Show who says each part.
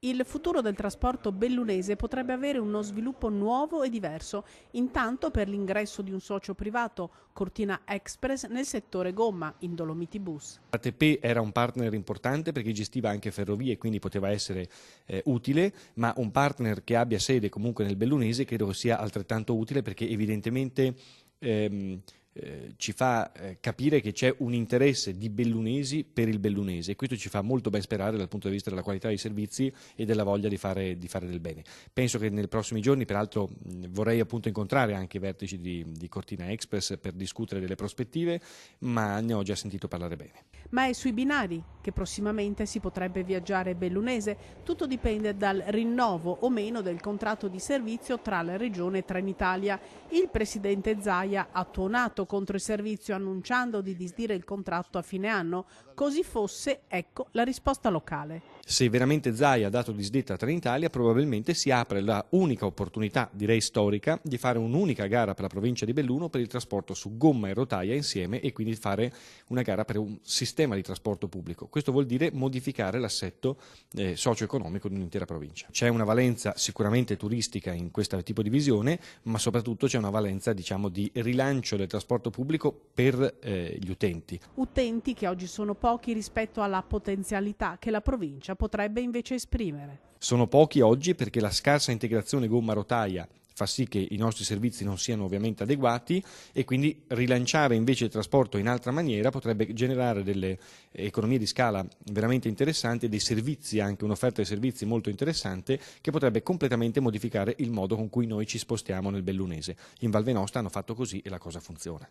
Speaker 1: Il futuro del trasporto bellunese potrebbe avere uno sviluppo nuovo e diverso, intanto per l'ingresso di un socio privato, Cortina Express, nel settore gomma, in Dolomiti Bus.
Speaker 2: ATP era un partner importante perché gestiva anche ferrovie, quindi poteva essere utile, ma un partner che abbia sede comunque nel bellunese credo che sia altrettanto utile perché evidentemente ci fa capire che c'è un interesse di bellunesi per il bellunese e questo ci fa molto ben sperare dal punto di vista della qualità dei servizi e della voglia di fare del bene. Penso che nei prossimi giorni, peraltro vorrei appunto incontrare anche i vertici di Cortina Express per discutere delle prospettive, ma ne ho già sentito parlare bene.
Speaker 1: Ma è sui binari che prossimamente si potrebbe viaggiare bellunese. Tutto dipende dal rinnovo o meno del contratto di servizio tra la Regione e Trenitalia. Il presidente Zaia ha tuonato contro il servizio annunciando di disdire il contratto a fine anno. Così fosse, ecco la risposta locale.
Speaker 2: Se veramente Zaia ha dato disdetta a Trenitalia, probabilmente si apre la unica opportunità, direi storica, di fare un'unica gara per la provincia di Belluno per il trasporto su gomma e rotaia insieme e quindi fare una gara per un sistema di trasporto pubblico. Questo vuol dire modificare l'assetto socio-economico di un'intera provincia. C'è una valenza sicuramente turistica in questo tipo di visione, ma soprattutto c'è una valenza, diciamo, di rilancio del trasporto pubblico per gli utenti.
Speaker 1: Utenti che oggi sono pochi rispetto alla potenzialità che la provincia potrebbe invece esprimere.
Speaker 2: Sono pochi oggi perché la scarsa integrazione gomma-rotaia fa sì che i nostri servizi non siano ovviamente adeguati e quindi rilanciare invece il trasporto in altra maniera potrebbe generare delle economie di scala veramente interessanti e dei servizi, anche un'offerta di servizi molto interessante che potrebbe completamente modificare il modo con cui noi ci spostiamo nel bellunese. In Val Venosta hanno fatto così e la cosa funziona.